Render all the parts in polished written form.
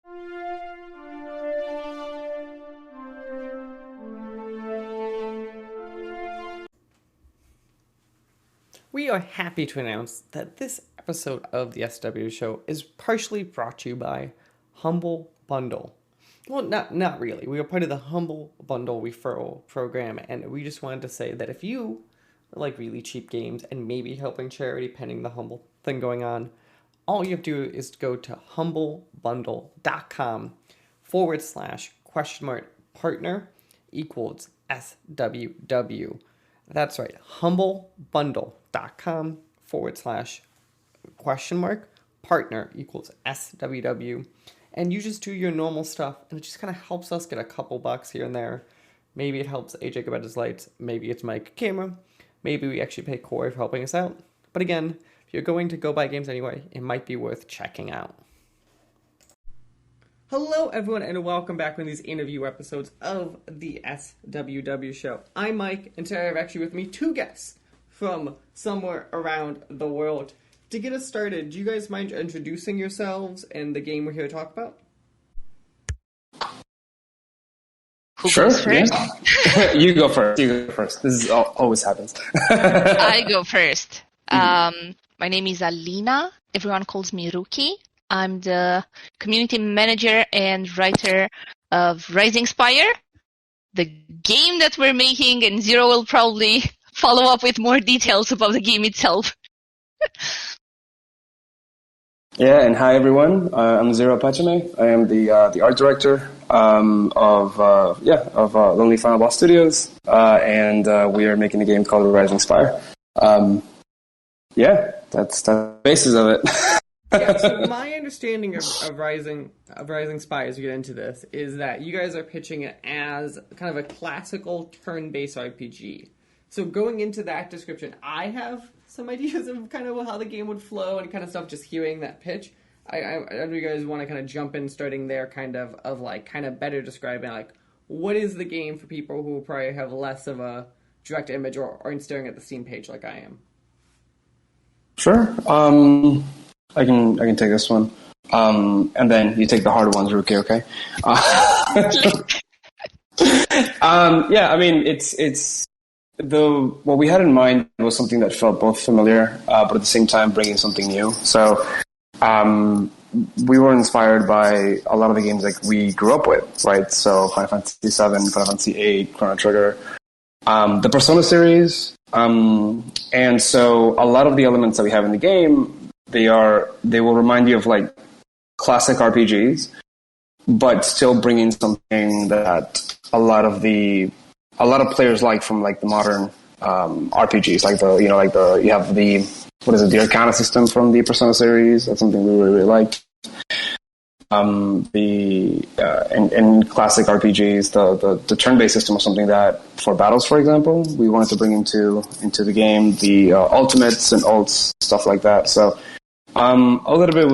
We are happy to announce that this episode of the SWW show is partially brought to you by Humble Bundle. Well, not really. We are part of the Humble Bundle referral program, and we just wanted to say that if you like really cheap games and maybe helping charity pending the Humble thing going on, all you have to do is go to humblebundle.com/partner equals SWW. That's right, humblebundle.com/partner equals SWW. And you just do your normal stuff, and it just kind of helps us get a couple bucks here and there. Maybe it helps AJ get his lights, maybe it's Mike camera, maybe we actually pay Corey for helping us out. But again, if you're going to go buy games anyway, it might be worth checking out. Hello everyone, and welcome back to these interview episodes of the SWW show. I'm Mike, and today I have actually with me two guests from somewhere around the world. To get us started, do you guys mind introducing yourselves and the game we're here to talk about? Sure. Yeah. You go first. This always happens. I go first. My name is Alina. Everyone calls me Rookie. I'm the community manager and writer of Rising Spire, the game that we're making, and Zero will probably follow up with more details about the game itself. Yeah, and hi everyone. I'm Zero Pachame. I am the art director of Lonely Final Boss Studios, and we are making a game called Rising Spire. That's the basis of it. Yeah, so my understanding of Rising Spire, as we get into this, is that you guys are pitching it as kind of a classical turn-based RPG. So going into that description, I have some ideas of kind of how the game would flow and kind of stuff, just hearing that pitch. I know you guys want to kind of jump in, starting there, kind of better describing, like, what is the game for people who probably have less of a direct image or aren't staring at the Steam page like I am? Sure. I can take this one. And then you take the hard ones, Rookie, okay? I mean, it's what we had in mind was something that felt both familiar, but at the same time bringing something new. So we were inspired by a lot of the games like we grew up with, right? So Final Fantasy VII, Final Fantasy VIII, Chrono Trigger, the Persona series, and so a lot of the elements that we have in the game, they will remind you of like classic RPGs, but still bringing something that a lot of players like from like the modern RPGs, like you have the the Arcana system from the Persona series. That's something we really liked. In classic RPGs, the turn-based system was something that for battles, for example, we wanted to bring into the game, the ultimates and ults, stuff like that. So a little bit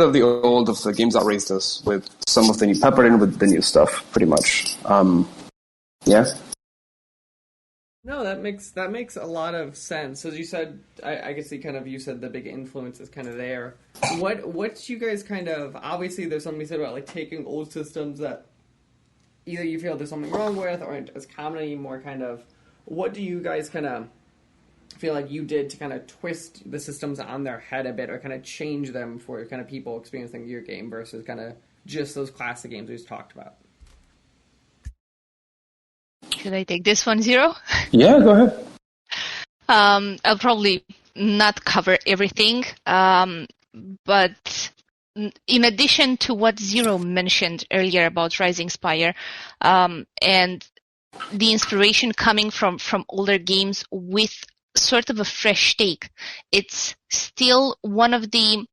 of the old of the games that raised us, with some of the new peppered in with the new stuff, pretty much. Yeah. No, that makes a lot of sense. As you said, I guess you said the big influence is kind of there. What you guys kind of, obviously there's something said about like taking old systems that either you feel there's something wrong with or aren't as common anymore, kind of, what do you guys kind of feel like you did to kind of twist the systems on their head a bit, or kind of change them for kind of people experiencing your game versus kind of just those classic games we just talked about? Should I take this one, Zero? Yeah, go ahead. I'll probably not cover everything, but in addition to what Zero mentioned earlier about Rising Spire, and the inspiration coming from older games with sort of a fresh take, it's still one of the,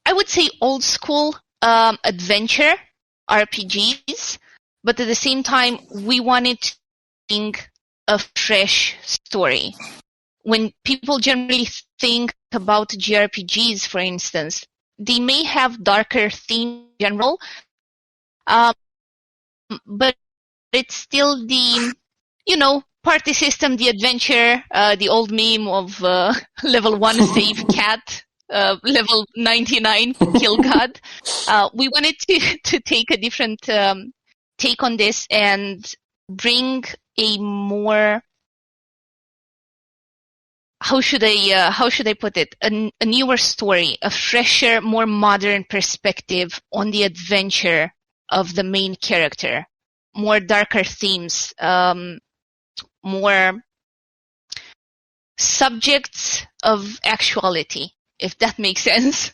I would say, old school adventure RPGs, but at the same time, we wanted to think a fresh story. When people generally think about JRPGs, for instance, they may have darker themes in general, but it's still the, party system, the adventure, the old meme of level 1 save cat level 99 kill god. We wanted to take a different take on this and bring a more, how should I put it? A newer story, a fresher, more modern perspective on the adventure of the main character. More darker themes, more subjects of actuality, if that makes sense.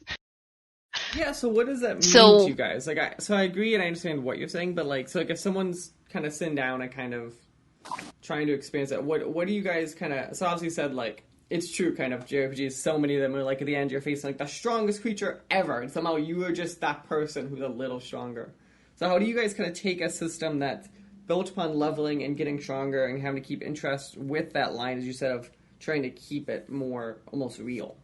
Yeah, so what does that mean to you guys? Like, I agree and I understand what you're saying, but like, so like if someone's kind of sitting down and kind of trying to experience that, what do you guys kind of? So obviously you said like it's true, kind of JRPGs. So many of them are like at the end you're facing like the strongest creature ever, and somehow you are just that person who's a little stronger. So how do you guys kind of take a system that's built upon leveling and getting stronger and having to keep interest with that line, as you said, of trying to keep it more almost real?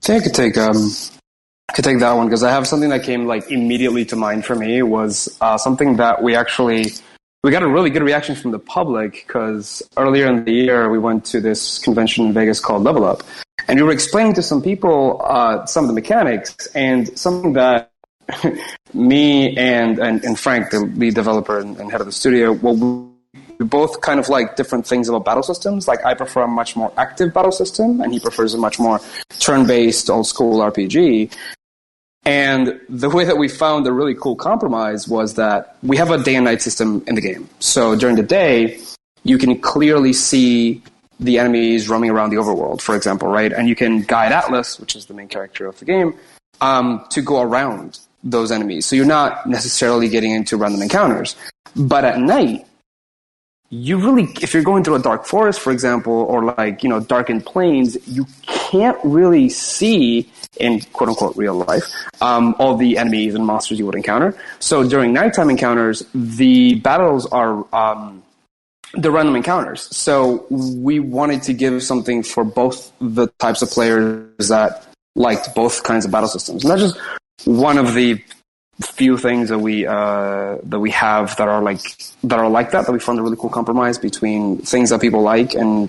I think I could take that one, because I have something that came like immediately to mind for me. Was something that we got a really good reaction from the public, because earlier in the year we went to this convention in Vegas called Level Up, and we were explaining to some people some of the mechanics, and something that me and Frank, the lead developer and head of the studio, we both kind of like different things about battle systems. Like, I prefer a much more active battle system, and he prefers a much more turn-based, old-school RPG. And the way that we found a really cool compromise was that we have a day and night system in the game. So during the day, you can clearly see the enemies roaming around the overworld, for example, right? And you can guide Atlas, which is the main character of the game, to go around those enemies. So you're not necessarily getting into random encounters. But at night, you really, if you're going through a dark forest, for example, or like, darkened plains, you can't really see, in quote unquote real life, all the enemies and monsters you would encounter. So during nighttime encounters, the battles are the random encounters. So we wanted to give something for both the types of players that liked both kinds of battle systems. And that's just one of the few things that we have that are like that we found a really cool compromise between things that people like and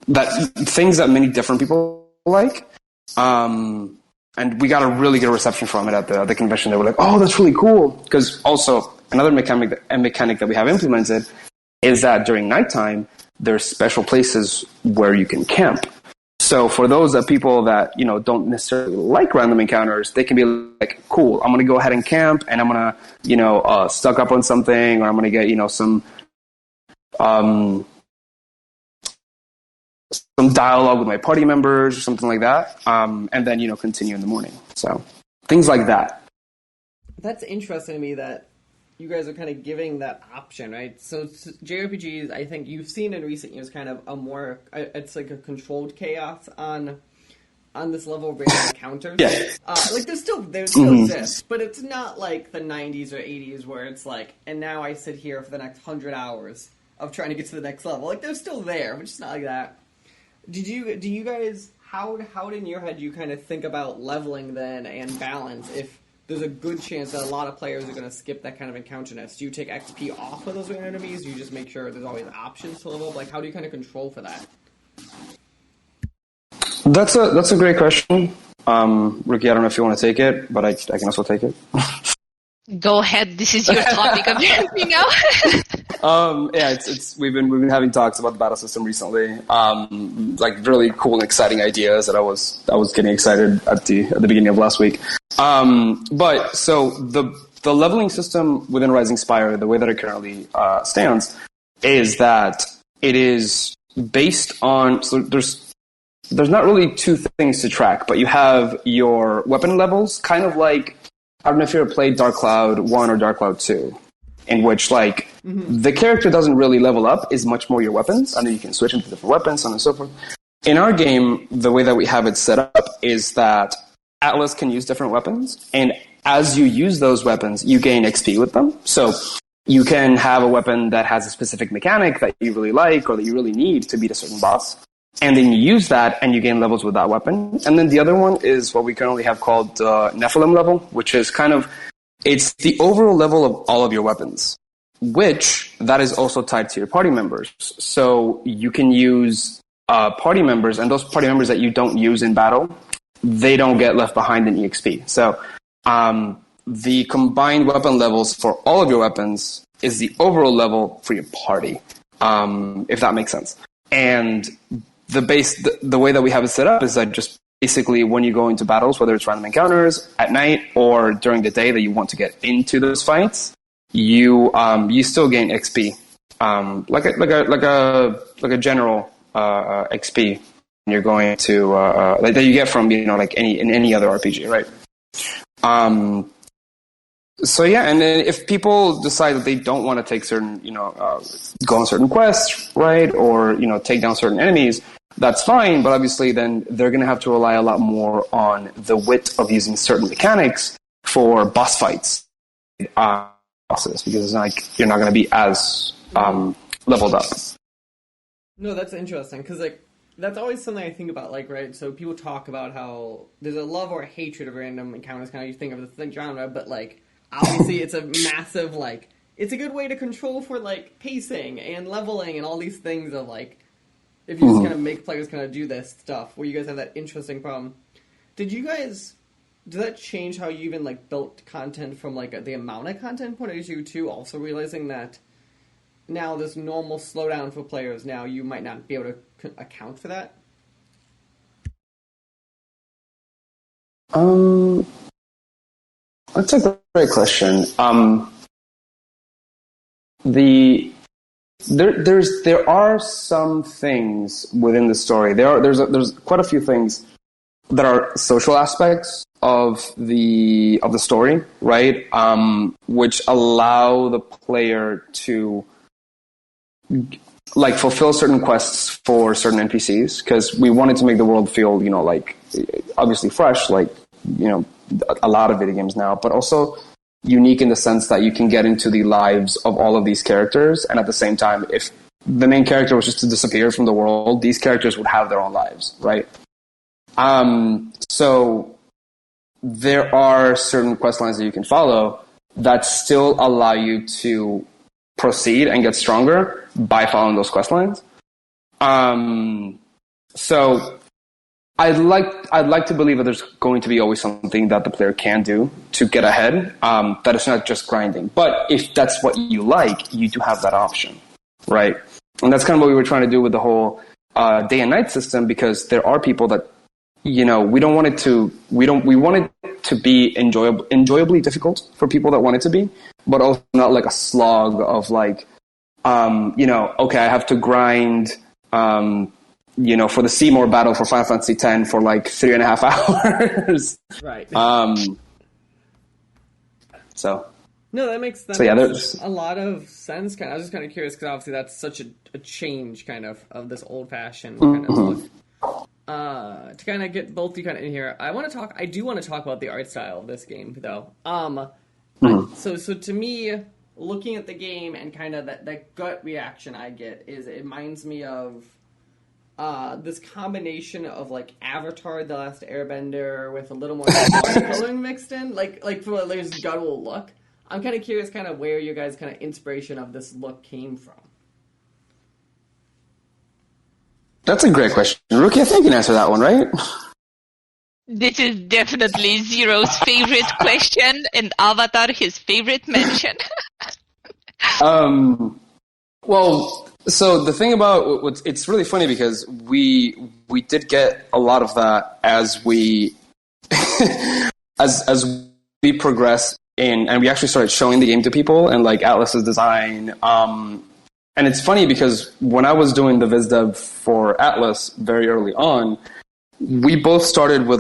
that things that many different people like. And we got a really good reception from it at the convention. They were like, "Oh, that's really cool." Because also another mechanic that we have implemented is that during nighttime there's special places where you can camp. So for those people that don't necessarily like random encounters, they can be like, "Cool, I'm gonna go ahead and camp, and I'm gonna stock up on something, or I'm gonna get some dialogue with my party members or something like that, and then continue in the morning." So things like that. That's interesting to me that you guys are kind of giving that option, right? So JRPGs, I think you've seen in recent years kind of a more, it's like a controlled chaos on this level of random encounters. Yeah. Like there still exists, but it's not like the 90s or 80s where it's like, and now I sit here for the next 100 hours of trying to get to the next level. Like they're still there, but it's not like that. Do you guys, how in your head do you kind of think about leveling then and balance if there's a good chance that a lot of players are going to skip that kind of encounter-ness? Do you take XP off of those enemies? Do you just make sure there's always options to level up? Like, how do you kind of control for that? That's a great question. Ricky, I don't know if you want to take it, but I can also take it. Go ahead. This is your topic apparently now. We've been having talks about the battle system recently. Like really cool and exciting ideas that I was getting excited at the beginning of last week. But so the leveling system within Rising Spire, the way that it currently stands, is that it is based on, so there's not really two things to track, but you have your weapon levels, kind of like, I don't know if you ever played Dark Cloud 1 or Dark Cloud 2, in which the character doesn't really level up, is much more your weapons, and then you can switch into different weapons, so on and so forth. In our game, the way that we have it set up is that Atlas can use different weapons, and as you use those weapons, you gain XP with them. So you can have a weapon that has a specific mechanic that you really like or that you really need to beat a certain boss, and then you use that and you gain levels with that weapon. And then the other one is what we currently have called Nephilim level, which is it's the overall level of all of your weapons, which that is also tied to your party members. So you can use party members, and those party members that you don't use in battle, they don't get left behind in EXP. So the combined weapon levels for all of your weapons is the overall level for your party, if that makes sense. And the way that we have it set up is that just basically when you go into battles, whether it's random encounters at night or during the day that you want to get into those fights, you still gain XP, like a general XP. You're going to like that you get from like any other RPG, right? So yeah, and then if people decide that they don't want to take certain, go on certain quests, right, or take down certain enemies, that's fine. But obviously, then they're going to have to rely a lot more on the wit of using certain mechanics for boss fights, bosses, because it's not like you're not going to be as leveled up. No, that's interesting because that's always something I think about, right? So people talk about how there's a love or a hatred of random encounters, kind of you think of the genre, but obviously it's a massive, it's a good way to control for, pacing and leveling and all these things of, if you just kind of make players kind of do this stuff, where you guys have that interesting problem. Did that change how you even, built content from, the amount of content point of view, too? Also realizing that now this normal slowdown for players, now you might not be able to account for that? That's a great question. There are some things within the story. There's quite a few things that are social aspects of the story, right? Which allow the player to fulfill certain quests for certain NPCs, because we wanted to make the world feel, obviously fresh, a lot of video games now, but also unique in the sense that you can get into the lives of all of these characters, and at the same time, if the main character was just to disappear from the world, these characters would have their own lives, right? So there are certain quest lines that you can follow that still allow you to proceed and get stronger by following those quest lines. So I'd like to believe that there's going to be always something that the player can do to get ahead, that it's not just grinding. But if that's what you like, you do have that option, right? And that's kind of what we were trying to do with the whole day and night system, because there are people that, we want it to be enjoyably difficult for people that want it to be, but also not like a slog of okay, I have to grind, for the Seymour battle for Final Fantasy X for 3.5 hours. Right. So. No, that makes there's a lot of sense. I was just kind of curious because obviously that's such a change kind of this old-fashioned kind of look. To kind of get both you kind of in here, I do want to talk about the art style of this game, though. So to me, looking at the game and kind of that gut reaction I get is it reminds me of this combination of Avatar: The Last Airbender with a little more coloring mixed in, for this guttural look. I'm kind of curious, kind of where your guys' kind of inspiration of this look came from. That's a great question, Rookie. I think you can answer that one, right? This is definitely Zero's favorite question, and Avatar his favorite mention. Well, so the thing about it's really funny because we did get a lot of that as we as we progressed in, and we actually started showing the game to people and Atlas's design. And it's funny because when I was doing the viz dev for Atlas very early on, we both started with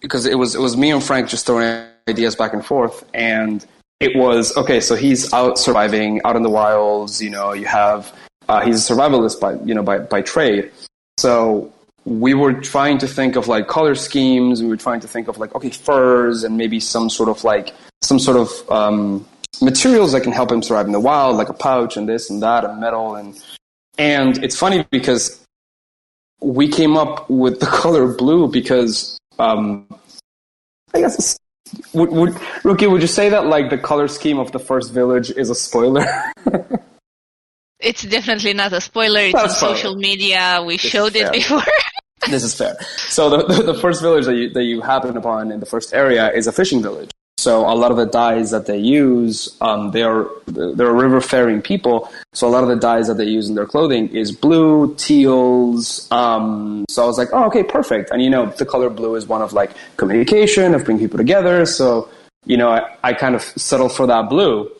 because it was me and Frank just throwing ideas back and forth, and it was okay. So he's out surviving out in the wilds. You have he's a survivalist by trade. So we were trying to think of color schemes. We were trying to think of furs and maybe some sort of materials that can help him survive in the wild, like a pouch and this and that and metal and it's funny because we came up with the color blue because I guess Rookie, would you say that the color scheme of the first village is a spoiler? It's definitely not a spoiler. It's on social media. We showed it before. This is fair. So the first village that you happen upon in the first area is a fishing village. So a lot of the dyes that they use, they're river-faring people. So a lot of the dyes that they use in their clothing is blue, teals. So I was like, oh, okay, perfect. And the color blue is one of like communication, of bringing people together. So I kind of settled for that blue.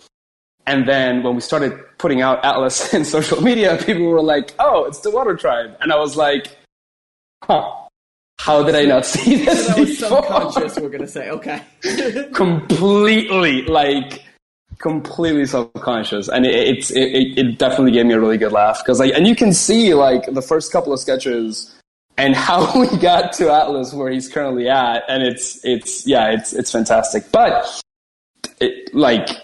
And then when we started putting out Atlas in social media, people were like, oh, it's the Water Tribe. And I was like, huh, how did I not see this that was before? subconscious, we're going to say. Okay. completely subconscious. And it definitely gave me a really good laugh. And you can see like the first couple of sketches and how we got to Atlas where he's currently at. And it's fantastic. But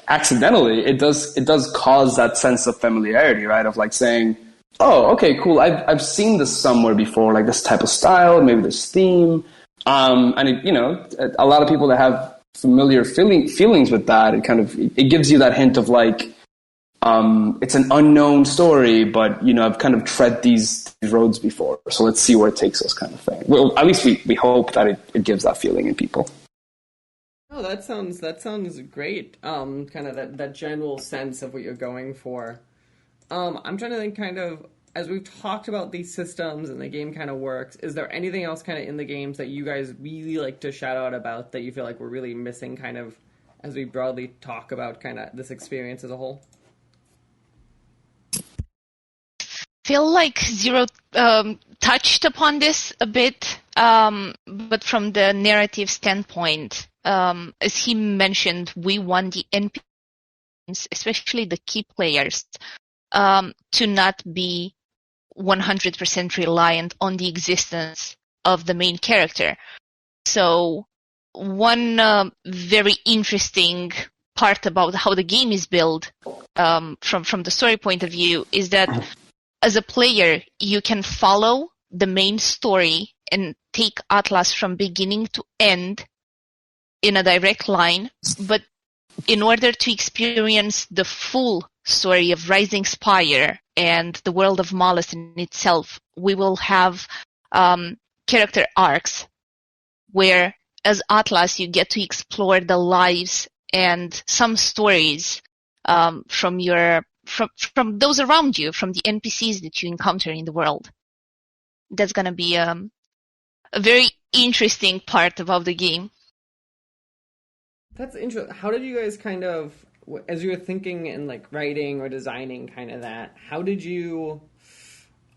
accidentally, it does cause that sense of familiarity, right? Of like saying, oh, okay, cool. I've seen this somewhere before, like this type of style, maybe this theme. And a lot of people that have familiar feelings with that, it gives you that hint of like, it's an unknown story, but I've kind of tread these roads before, so let's see where it takes us, kind of thing. Well, at least we hope that it gives that feeling in people. Oh, that sounds great. Kind of that general sense of what you're going for. I'm trying to think kind of, as we've talked about these systems and the game kind of works, is there anything else kind of in the games that you guys really like to shout out about that you feel like we're really missing kind of as we broadly talk about kind of this experience as a whole? Feel like Zero touched upon this a bit, but from the narrative standpoint, as he mentioned, we want the NPCs, especially the key players, to not be 100% reliant on the existence of the main character. So one very interesting part about how the game is built from the story point of view is that as a player, you can follow the main story and take Atlas from beginning to end in a direct line, but in order to experience the full story of Rising Spire and the world of Malus in itself, we will have character arcs where, as Atlas, you get to explore the lives and some stories from those around you, from the NPCs that you encounter in the world. That's going to be a very interesting part about the game. That's interesting. How did you guys kind of, as you were thinking and like writing or designing kind of that, how did you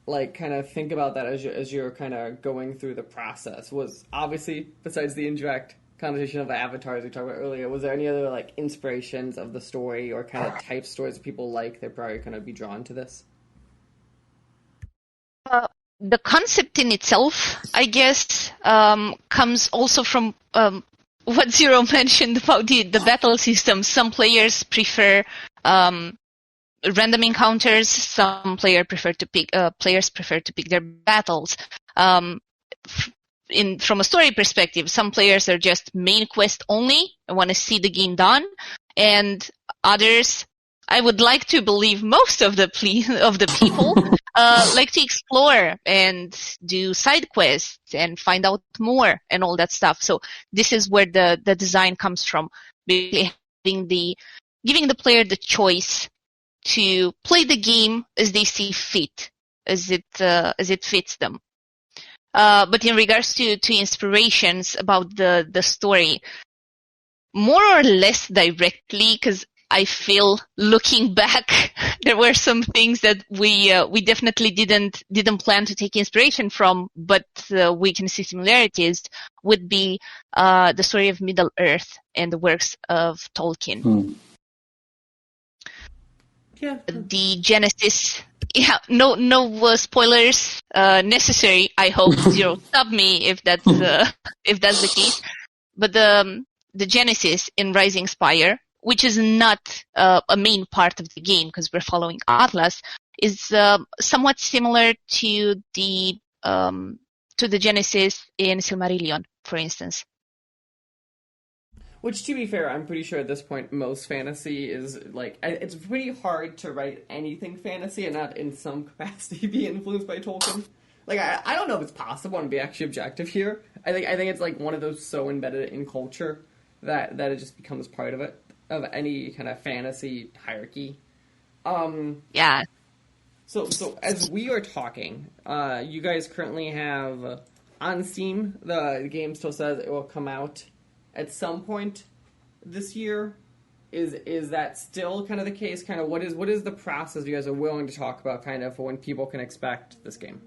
like kind of think about that as you're kind of going through the process? Was obviously, besides the indirect connotation of the avatars we talked about earlier, was there any other like inspirations of the story or kind of type stories that people like that probably kind of be drawn to this? The concept in itself, I guess, comes also from what Zero mentioned about the battle system. Some players prefer random encounters. Some players prefer to pick their battles. From a story perspective, some players are just main quest only and want to see the game done, and others, I would like to believe most of the people like to explore and do side quests and find out more and all that stuff. So this is where the design comes from, giving the player the choice to play the game as they see fit, as it fits them. But in regards to inspirations about the story, more or less directly, because I feel looking back, there were some things that we definitely didn't plan to take inspiration from, but we can see similarities, would be the story of Middle Earth and the works of Tolkien. Yeah. The Genesis. Yeah, no spoilers necessary. I hope Zero stop me if that's the case. But the Genesis in Rising Spire, which is not a main part of the game because we're following Atlas, is somewhat similar to the Genesis in Silmarillion, for instance. Which, to be fair, I'm pretty sure at this point most fantasy is, like, it's pretty hard to write anything fantasy and not in some capacity be influenced by Tolkien. like I don't know if it's possible to be actually objective here. I think it's like one of those so embedded in culture that it just becomes part of it, of any kind of fantasy hierarchy. Yeah. So as we are talking, you guys currently have on Steam, the game still says it will come out at some point this year. Is that still kind of the case? Kind of what is the process you guys are willing to talk about, kind of, for when people can expect this game?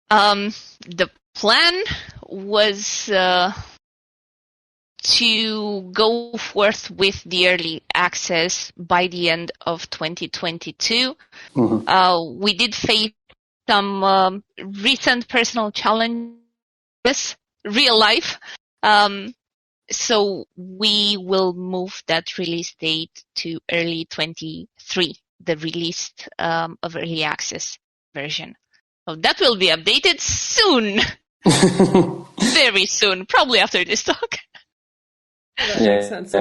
The plan was to go forth with the early access by the end of 2022. We did face some recent personal challenges, real life. So we will move that release date to early 23, the release of early access version. So that will be updated soon. Very soon, probably after this talk. That makes sense.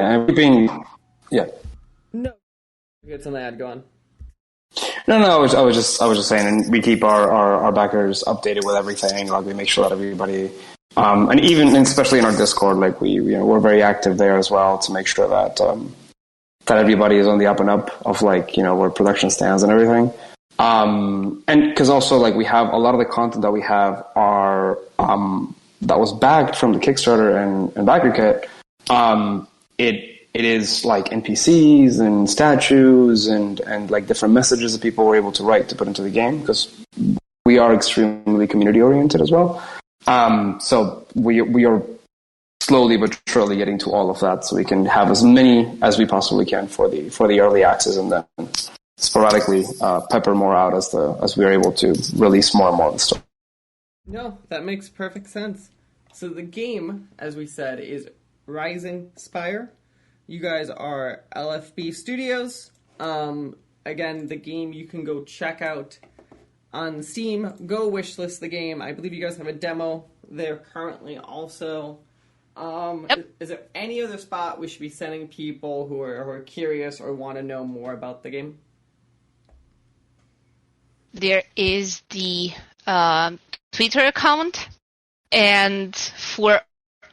Yeah. No, you had something to add. Go on. No. I was just saying, and we keep our backers updated with everything. Like, we make sure that everybody, and even especially in our Discord, like we're very active there as well to make sure that that everybody is on the up and up of, like, where production stands and everything. And because also, like, we have a lot of the content that we have are that was backed from the Kickstarter and backer kit. It is like NPCs and statues and like different messages that people were able to write to put into the game, because we are extremely community oriented as well. So we are slowly but surely getting to all of that, so we can have as many as we possibly can for the early access, and then sporadically pepper more out as we are able to release more and more of the stuff. No, that makes perfect sense. So the game, as we said, is Rising Spire. You guys are LFB Studios. Again, the game you can go check out on Steam. Go wishlist the game. I believe you guys have a demo there currently also. Yep. Is there any other spot we should be sending people who are curious or want to know more about the game? There is the Twitter account, and for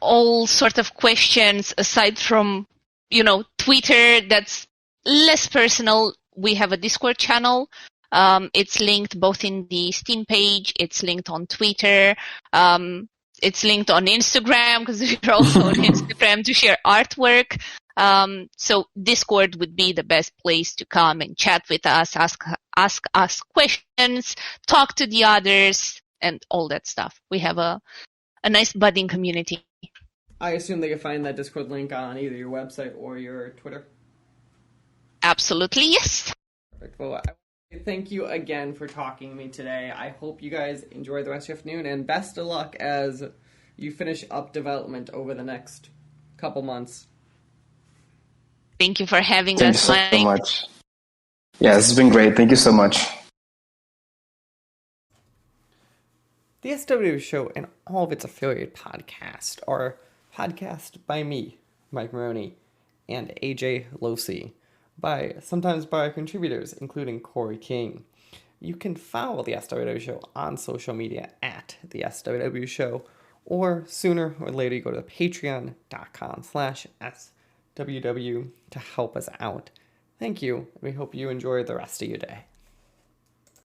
all sorts of questions aside from Twitter that's less personal, we have a Discord channel. It's linked both in the Steam page, it's linked on Twitter, it's linked on Instagram, because we're also on Instagram to share artwork. So Discord would be the best place to come and chat with us, ask us questions, talk to the others, and all that stuff. We have a nice budding community. I assume they can find that Discord link on either your website or your Twitter. Absolutely, yes. Perfect. Well, thank you again for talking to me today. I hope you guys enjoy the rest of your afternoon, and best of luck as you finish up development over the next couple months. Thank you for having us. Thank you so much. Yeah, this has been great. Thank you so much. The SWW Show and all of its affiliate podcasts are podcast by me, Mike Maroney, and AJ Losi, sometimes by our contributors, including Corey King. You can follow the SWW Show on social media at the SWW Show, or sooner or later you go to patreon.com/SWW to help us out. Thank you, and we hope you enjoy the rest of your day.